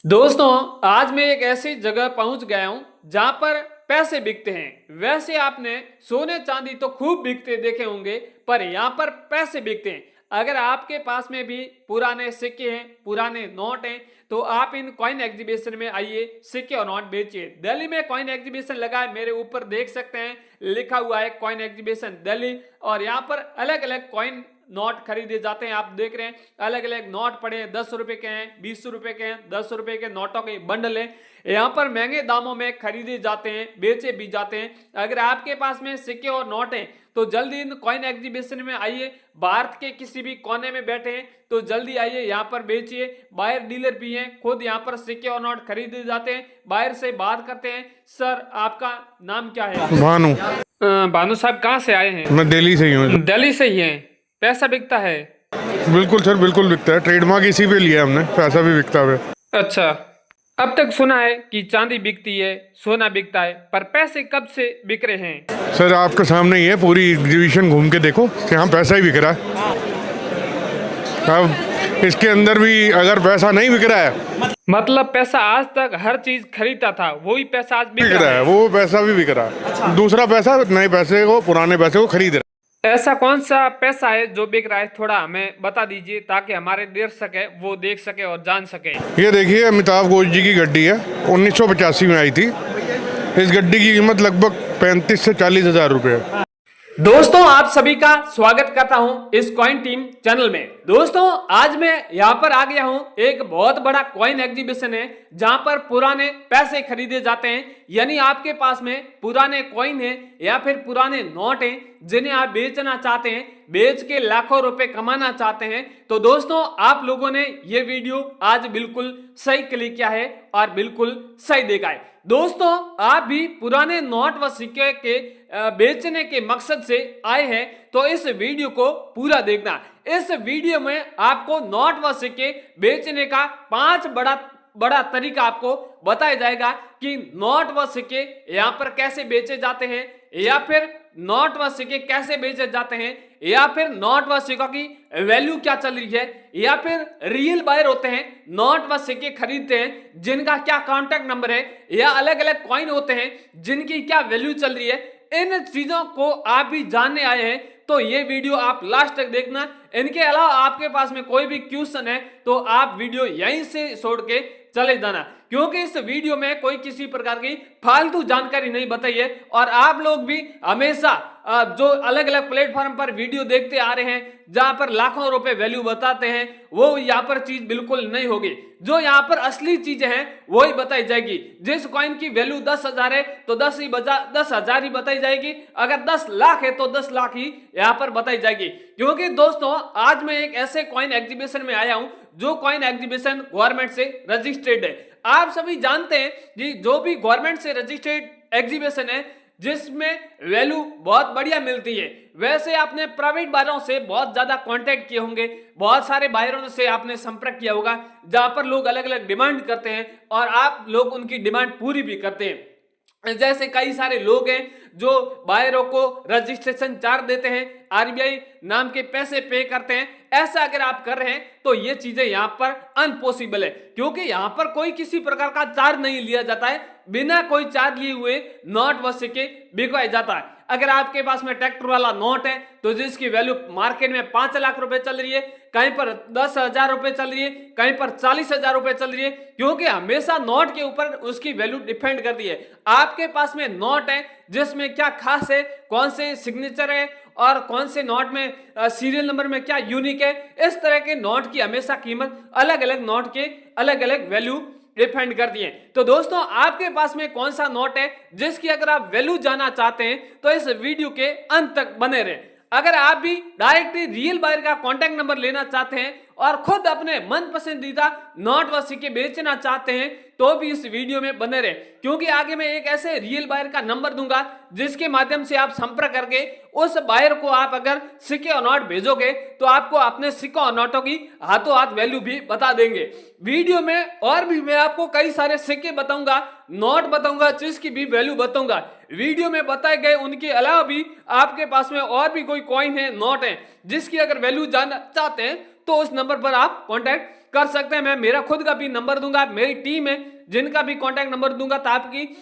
दोस्तों, आज मैं एक ऐसी जगह पहुंच गया हूं जहां पर पैसे बिकते हैं। वैसे आपने सोने चांदी तो खूब बिकते देखे होंगे, पर यहां पर पैसे बिकते हैं। अगर आपके पास में भी पुराने सिक्के हैं, पुराने नोट हैं, तो आप इन कॉइन एग्जीबिशन में आइए, सिक्के और नोट बेचिए। दिल्ली में कॉइन एग्जीबिशन लगा है, मेरे ऊपर देख सकते हैं, लिखा हुआ है कॉइन एग्जीबिशन दिल्ली। और यहाँ पर अलग अलग कॉइन नोट खरीदे जाते हैं। आप देख रहे हैं अलग अलग नोट पड़े हैं, 10 रुपए के हैं, 20 रुपए के हैं, 10 रुपए के नोटों के बंडल है। यहाँ पर महंगे दामों में खरीदे जाते हैं, बेचे भी जाते हैं। अगर आपके पास में सिक्के और नोट हैं तो जल्दी इन कॉइन एग्जीबिशन में आइए। भारत के किसी भी कोने में बैठे हैं तो जल्दी आइए, यहाँ पर बेचिए। बाहर डीलर भी हैं, खुद यहाँ पर सिक्के और नोट खरीदे जाते हैं। बाहर से बात करते हैं। सर, आपका नाम क्या है? भानु। भानु साहब, कहाँ से आए हैं? मैं दिल्ली से ही हूँ। दिल्ली से ही हैं। पैसा बिकता है? बिल्कुल सर, बिल्कुल बिकता है। ट्रेडमार्क इसी पे लिया हमने, पैसा भी बिकता है। अच्छा, अब तक सुना है कि चांदी बिकती है, सोना बिकता है, पर पैसे कब से बिक रहे हैं? सर आपके सामने ही है, पूरी एग्जीबिशन घूम के देखो, यहाँ पैसा ही बिक रहा है। अब इसके अंदर भी अगर पैसा नहीं बिक रहा है, मतलब पैसा आज तक हर चीज खरीदता था, वही पैसा आज बिक रहा है, वो पैसा भी बिक रहा है। दूसरा पैसा नए पैसे को, पुराने पैसे को खरीद रहा है। ऐसा कौन सा पैसा है जो बिक रहा है, थोड़ा हमें बता दीजिए ताकि हमारे दर्शक है वो देख सके और जान सके। ये देखिए, अमिताभ घोष जी की गड्डी है, 1985 में आई थी। इस गड्डी की कीमत लगभग 35 से 40 हजार रुपये है। दोस्तों, आप सभी का स्वागत करता हूं इस कॉइन टीम चैनल में। दोस्तों, आज मैं यहां पर आ गया हूं, एक बहुत बड़ा कॉइन एग्जीबिशन है जहां पर पुराने पैसे खरीदे जाते हैं। यानी आपके पास में पुराने कॉइन है या फिर पुराने नोट हैं जिन्हें आप बेचना चाहते हैं, बेच के लाखों रुपए कमाना चाहते हैं, तो दोस्तों आप लोगों ने ये वीडियो आज बिल्कुल सही क्लिक किया है और बिल्कुल सही देखा है। दोस्तों, आप भी पुराने नोट व सिक्के के बेचने के मकसद से आए हैं तो इस वीडियो को पूरा देखना। इस वीडियो में आपको नोट व सिक्के बेचने का 5 बड़ा तरीका आपको बताया जाएगा कि नोट व सिक्के यहाँ पर कैसे बेचे जाते हैं, या फिर नोट व सिक्के कैसे बेचे जाते हैं, या फिर नोट व सिक्कों की वैल्यू क्या चल रही है, या फिर रियल बायर होते हैं नोट व सिक्के खरीदते हैं जिनका क्या कॉन्टैक्ट नंबर है, या अलग अलग कॉइन होते हैं जिनकी क्या वैल्यू चल रही है। इन चीजों को आप भी जानने आए हैं तो ये वीडियो आप लास्ट तक देखना। इनके अलावा आपके पास में कोई भी क्वेश्चन है तो आप वीडियो यहीं से छोड़ के चले जाना, क्योंकि इस वीडियो में कोई किसी प्रकार की फालतू जानकारी नहीं बताई है। और आप लोग भी हमेशा जो अलग अलग प्लेटफॉर्म पर वीडियो देखते आ रहे हैं जहां पर लाखों रुपए वैल्यू बताते हैं, वो यहाँ पर चीज बिल्कुल नहीं होगी। जो यहाँ पर असली चीजें हैं वही बताई जाएगी। जिस कॉइन की वैल्यू 10,000 है तो 10,000 ही बताई जाएगी। अगर 10 लाख है तो 10 लाख ही यहाँ पर बताई जाएगी। क्योंकि दोस्तों, आज मैं एक ऐसे कॉइन एग्जीबिशन में आया हूं जो कॉइन एग्जीबिशन गवर्नमेंट से रजिस्टर्ड है। आप सभी जानते हैं कि जो भी गवर्नमेंट से रजिस्टर्ड एग्जीबिशन है जिसमें वैल्यू बहुत बढ़िया मिलती है। वैसे आपने प्राइवेट बायरों से बहुत ज्यादा कांटेक्ट किए होंगे, बहुत सारे बायरों से आपने संपर्क किया होगा जहां पर लोग अलग अलग डिमांड करते हैं और आप लोग उनकी डिमांड पूरी भी करते हैं। जैसे कई सारे लोग हैं जो बायरों को रजिस्ट्रेशन चार्ज देते हैं, आरबीआई नाम के पैसे पे करते हैं। ऐसा अगर आप कर रहे हैं तो ये चीजें यहाँ पर अनपॉसिबल है, क्योंकि यहाँ पर कोई किसी प्रकार का चार्ज नहीं लिया जाता है। बिना कोई चार्ज लिए हुए नोट व सिक्के बिकवाए जाता है। अगर आपके पास में ट्रैक्टर वाला नोट है तो जिसकी वैल्यू मार्केट में 5 लाख रुपए चल रही है, कहीं पर 10,000 रुपए चल रही है, कहीं पर 40,000 रुपए चल रही है, क्योंकि हमेशा नोट के ऊपर उसकी वैल्यू डिपेंड करती है। आपके पास में नोट है जिसमें क्या खास है, कौन से सिग्नेचर है और कौन से नोट में सीरियल नंबर में क्या यूनिक है, इस तरह के नोट की हमेशा कीमत अलग अलग नोट के अलग अलग वैल्यू डिपेंड करती है। तो दोस्तों, आपके पास में कौन सा नोट है जिसकी अगर आप वैल्यू जानना चाहते हैं तो इस वीडियो के अंत तक बने रहे। अगर आप भी डायरेक्टली रियल बायर का कॉन्टैक्ट नंबर लेना चाहते हैं और खुद अपने मन पसंदीदा नोट व सिक्के बेचना चाहते हैं तो भी इस वीडियो में बने रहे, क्योंकि आगे मैं एक ऐसे रियल बायर का नंबर दूंगा जिसके माध्यम से आप संपर्क करके उस बायर को आप अगर सिक्के और नोट भेजोगे तो आपको अपने सिक्कों और नोटों की हाथों हाथ वैल्यू भी बता देंगे। वीडियो में और भी मैं आपको कई सारे सिक्के बताऊंगा, नोट बताऊंगा, जिसकी भी वैल्यू बताऊंगा। वीडियो में बताए गए उनके अलावा भी आपके पास में और भी कोई कॉइन है, नोट है, जिसकी अगर वैल्यू जानना चाहते हैं तो उस नंबर पर आप कांटेक्ट कर सकते हैं। मैं मेरा खुद का भी नंबर दूंगा, मेरी टीम है जिनका भी कॉन्टैक्ट नंबर दूंगा, ताकि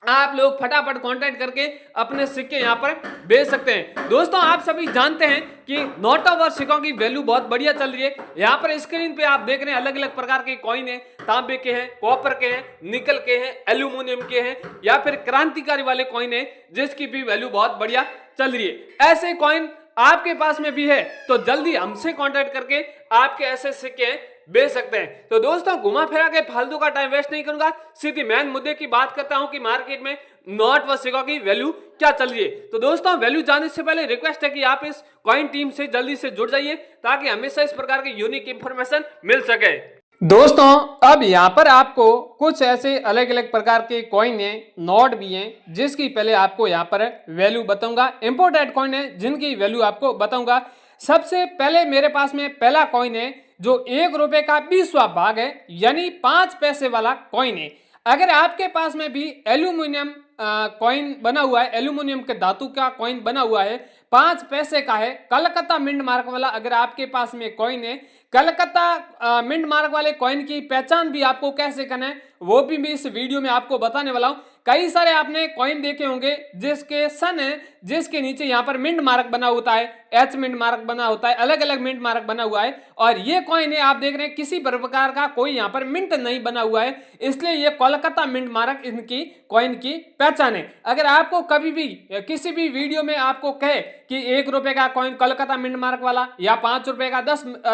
आप लोग फटाफट कांटेक्ट करके अपने सिक्के यहां पर बेच सकते हैं। दोस्तों आप सभी जानते हैं कि नोटों व सिक्कों की वैल्यू बहुत बढ़िया चल रही है। यहां पर स्क्रीन पे आप देख रहे हैं अलग अलग प्रकार के कॉइन है, तांबे के हैं, कॉपर के हैं, निकल के हैं, एल्यूमिनियम के हैं, या फिर क्रांतिकारी वाले कॉइन है जिसकी भी वैल्यू बहुत बढ़िया चल रही है। ऐसे कॉइन आपके पास में भी है तो जल्दी हमसे कांटेक्ट करके आपके ऐसे सिक्के बेच सकते हैं। तो दोस्तों घुमा फिरा के फालतू का टाइम वेस्ट नहीं करूंगा, सीधी मेन मुद्दे की बात करता हूं कि मार्केट में नोट व सिक्कों की वैल्यू क्या चल रही है। तो दोस्तों वैल्यू जानने से पहले रिक्वेस्ट है कि आप इस कॉइन टीम से जल्दी से जुड़ जाइए ताकि हमेशा इस प्रकार की यूनिक इंफॉर्मेशन मिल सके। दोस्तों अब यहाँ पर आपको कुछ ऐसे अलग अलग प्रकार के कॉइन है, नोट भी हैं, जिसकी पहले आपको यहाँ पर वैल्यू बताऊंगा। इंपोर्टेड कॉइन है जिनकी वैल्यू आपको बताऊंगा। सबसे पहले मेरे पास में पहला कॉइन है जो 1 रुपए का 20वां भाग है, यानी 5 पैसे वाला कॉइन है। अगर आपके पास में भी एल्यूमिनियम कॉइन बना हुआ है, एल्यूमिनियम के धातु का कॉइन बना हुआ है, 5 पैसे का है, कलकत्ता मिंट मार्क वाला अगर आपके पास में कॉइन है, कलकत्ता मिंट मार्क वाले कॉइन की पहचान भी आपको कैसे करना है वो भी मैं इस वीडियो में आपको बताने वाला हूं। कई सारे आपने कॉइन देखे होंगे जिसके सन है, जिसके नीचे यहाँ पर मिंट मार्क बना होता है, एच मिंट मार्क बना होता है, अलग अलग मिंट मार्क बना हुआ है। और ये कॉइन है आप देख रहे हैं किसी प्रकार का कोई यहाँ पर मिंट नहीं बना हुआ है, इसलिए ये कोलकाता मिंट मार्क इनकी कॉइन की पहचान है। अगर आपको कभी भी किसी भी वीडियो में आपको कहे कि 1 रुपए का कॉइन कोलकाता मिंट मार्क वाला या 5 रुपए का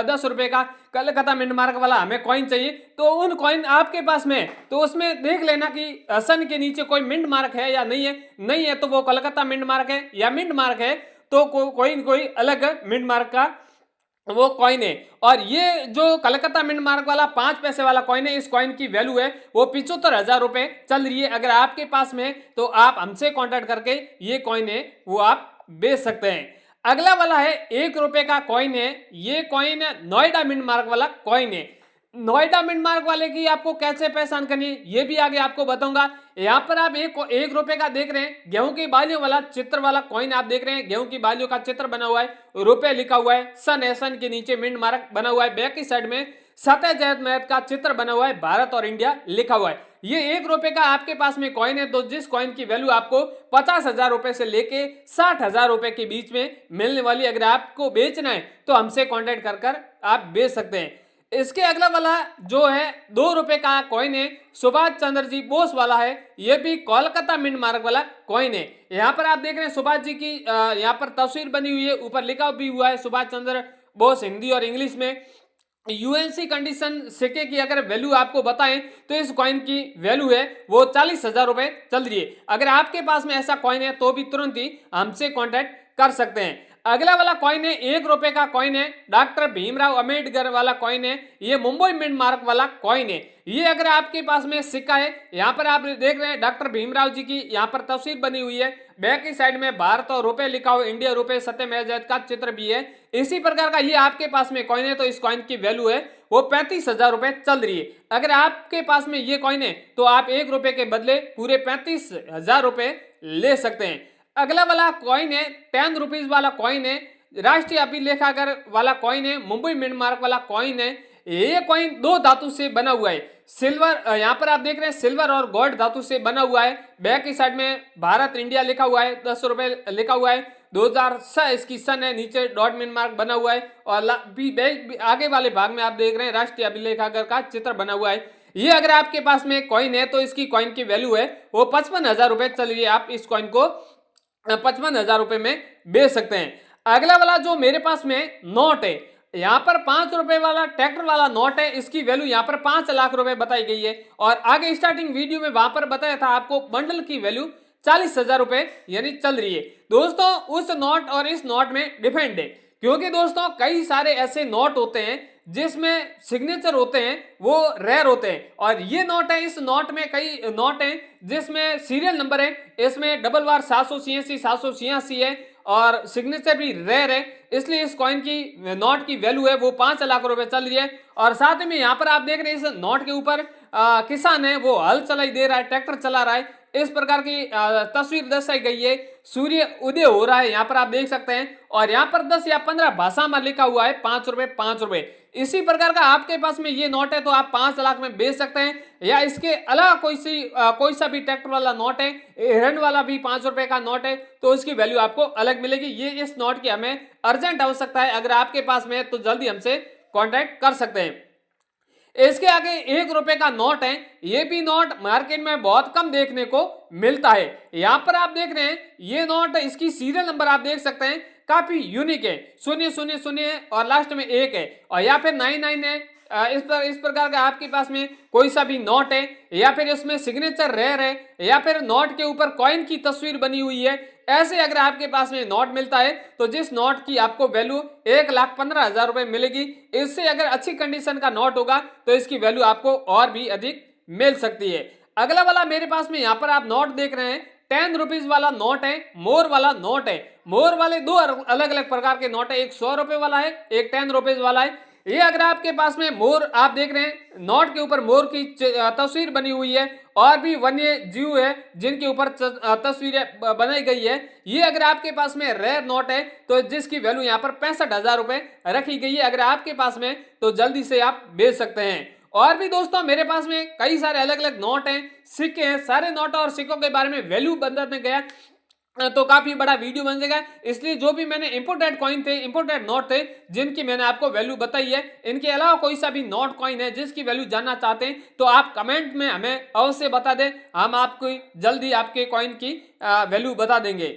10 रुपए का कलकत्ता मिंट मार्क वाला हमें कॉइन चाहिए, तो उन कॉइन आपके पास में तो उसमें देख लेना कि सन के नीचे कोई मिंट मार्क है या नहीं है। नहीं है तो वो कलकत्ता मिंट मार्क है, या मिंट मार्क है तो कोई अलग मिंट मार्क का वो कॉइन है। और ये जो कलकत्ता मिंट मार्क वाला 5 पैसे वाला कॉइन है, इस कॉइन की वैल्यू है वो 75,000 रुपए चल रही है। अगर आपके पास में तो आप हमसे कांटेक्ट करके ये कॉइन है वो आप बेच सकते हैं। अगला वाला है 1 रुपए का कॉइन है, ये कॉइन नोएडा मिंट मार्क वाला कॉइन है। नोएडा मिंट मार्क वाले की आपको कैसे पहचान करनी है ये भी आगे आपको बताऊंगा। यहाँ पर आप 1 रुपए का देख रहे हैं, गेहूं की बालियों वाला चित्र वाला कॉइन आप देख रहे हैं, गेहूं की बालियों का चित्र बना हुआ है, रुपए लिखा हुआ है, सन है, सन के नीचे मिंट मार्क बना हुआ है, बैक की साइड में सत्यजात मैथ का चित्र बना हुआ है, भारत और इंडिया लिखा हुआ है। ये 1 रुपए का आपके पास में कॉइन है, तो जिस कॉइन की वैल्यू आपको 50,000 रुपए से लेके 60,000 रुपए के बीच में मिलने वाली, अगर आपको बेचना है तो हमसे कॉन्टेक्ट कर आप बेच सकते हैं। इसके अगला वाला जो है 2 रुपए का कॉइन है, सुभाष चंद्र जी बोस वाला है, यह भी कोलकाता मिंट मार्क वाला कॉइन है। यहाँ पर आप देख रहे हैं सुभाष जी की यहाँ पर तस्वीर बनी हुई है, ऊपर लिखा भी हुआ है सुभाष चंद्र बोस हिंदी और इंग्लिश में। यूएनसी कंडीशन सिक्के की अगर वैल्यू आपको बताएं तो इस कॉइन की वैल्यू है वो 40,000 रुपए चल रही है। अगर आपके पास में ऐसा कॉइन है तो भी तुरंत ही हमसे कांटेक्ट कर सकते हैं। अगला वाला कॉइन है 1 रुपए का कॉइन है, डॉक्टर भीमराव अंबेडकर वाला कॉइन है, ये मुंबई मिंट मार्क वाला कॉइन है। ये अगर आपके पास में सिक्का है, यहाँ पर आप देख रहे हैं डॉक्टर भीमराव जी की यहाँ पर तस्वीर बनी हुई है, बैक की साइड में भारत और रुपए लिखा हुआ, इंडिया रुपए, सत्यमेव का चित्र भी है। इसी प्रकार का ये आपके पास में कॉइन है तो इस कॉइन की वैल्यू है वो 35,000 रुपए चल रही है। अगर आपके पास में ये कॉइन है तो आप 1 रुपए के बदले पूरे 35,000 रुपए ले सकते हैं। अगला वाला कॉइन है 10 रुपीज वाला कॉइन है, राष्ट्रीय अभिलेखागार वाला कॉइन है, मुंबई मिंट मार्क वाला कॉइन है। ये कॉइन 2 धातु से बना हुआ है, सिल्वर, यहाँ पर आप देख रहे हैं सिल्वर और गोल्ड धातु से बना हुआ है। बैक की साइड में भारत इंडिया लिखा हुआ है, 10 रुपए लिखा हुआ है, 2006 इसकी सन है, नीचे डॉट मिंट मार्क बना हुआ है। और आगे वाले भाग में आप देख रहे हैं राष्ट्रीय अभिलेखागार का चित्र बना हुआ है। ये अगर आपके पास में कॉइन है तो इसकी कॉइन की वैल्यू है वो 55,000 रुपए चल रही है। आप इस कॉइन को 55,000 रुपए में बेच सकते हैं। अगला वाला जो मेरे पास में नोट है, यहाँ पर 5 रुपए वाला ट्रैक्टर वाला नोट है, इसकी वैल्यू यहाँ पर 5 लाख रुपए बताई गई है। और आगे स्टार्टिंग वीडियो में वहां पर बताया था आपको बंडल की वैल्यू 40,000 रुपए यानी चल रही है। दोस्तों उस नोट और इस नोट में डिफरेंट है, क्योंकि दोस्तों कई सारे ऐसे नोट होते हैं जिसमें सिग्नेचर होते हैं वो रेयर होते हैं, और ये नोट है, इस नोट में कई नोट हैं जिसमें सीरियल नंबर है, इसमें डबल बार 786 है और सिग्नेचर भी रेयर है, इसलिए इस कॉइन की नोट की वैल्यू है वो 5 लाख रुपए चल रही है। और साथ में यहाँ पर आप देख रहे हैं इस नोट के ऊपर किसान है वो हल चलाई दे रहा है, ट्रैक्टर चला रहा है, इस प्रकार की तस्वीर दर्शाई गई है। सूर्य उदय हो रहा है यहाँ पर आप देख सकते हैं, और यहाँ पर 10 या 15 भाषा में लिखा हुआ है 5 रुपए 5 रुपए। इसी प्रकार का आपके पास में ये नोट है तो आप 5 लाख में बेच सकते हैं, या इसके अलावा कोई सा भी ट्रैक्टर वाला नोट है, हिरन वाला भी 5 रुपए का नोट है, तो इसकी वैल्यू आपको अलग मिलेगी। ये इस नोट की हमें अर्जेंट आवश्यकता है, अगर आपके पास में है तो जल्दी हमसे कॉन्टैक्ट कर सकते हैं। इसके आगे 1 रुपए का नोट है, ये भी नोट मार्केट में बहुत कम देखने को मिलता है। यहां पर आप देख रहे हैं ये नोट, इसकी सीरियल नंबर आप देख सकते हैं, काफी यूनिक है, 000 और लास्ट में 1 है, और या फिर 99 है। इस प्रकार का आपके पास में कोई सा भी नोट है, या फिर उसमें सिग्नेचर रेयर है, या फिर नोट के ऊपर कॉइन की तस्वीर बनी हुई है, ऐसे अगर आपके पास में नोट मिलता है तो जिस नोट की आपको वैल्यू 1,15,000 रुपए मिलेगी, इससे अगर अच्छी कंडीशन का नोट होगा तो इसकी वैल्यू आपको और भी अधिक मिल सकती है। अगला वाला मेरे पास में यहाँ पर आप नोट देख रहे हैं, 10 रुपीज वाला नोट है, मोर वाला नोट है। मोर वाले दो अलग अलग प्रकार के नोट है, एक 100 रुपए वाला है, एक 10 रुपीज वाला है। ये अगर आपके पास में मोर आप देख रहे हैं, नोट के ऊपर मोर की तस्वीर बनी हुई है, और भी वन्य जीव है जिनके ऊपर तस्वीरें बनाई गई है। ये अगर आपके पास में रेयर नोट है तो जिसकी वैल्यू यहाँ पर 65,000 रुपए रखी गई है, अगर आपके पास में तो जल्दी से आप बेच सकते हैं। और भी दोस्तों मेरे पास में कई सारे अलग अलग नोट हैं, सिक्के हैं, सारे नोट और सिक्कों के बारे में वैल्यू बताने गया तो काफी बड़ा वीडियो बन जाएगा, इसलिए जो भी मैंने इंपोर्टेड कॉइन थे, इंपोर्टेड नोट थे, जिनकी मैंने आपको वैल्यू बताई है, इनके अलावा कोई सा भी नोट कॉइन है जिसकी वैल्यू जानना चाहते हैं तो आप कमेंट में हमें अवश्य बता दें, हम आपको जल्दी आपके कॉइन की वैल्यू बता देंगे।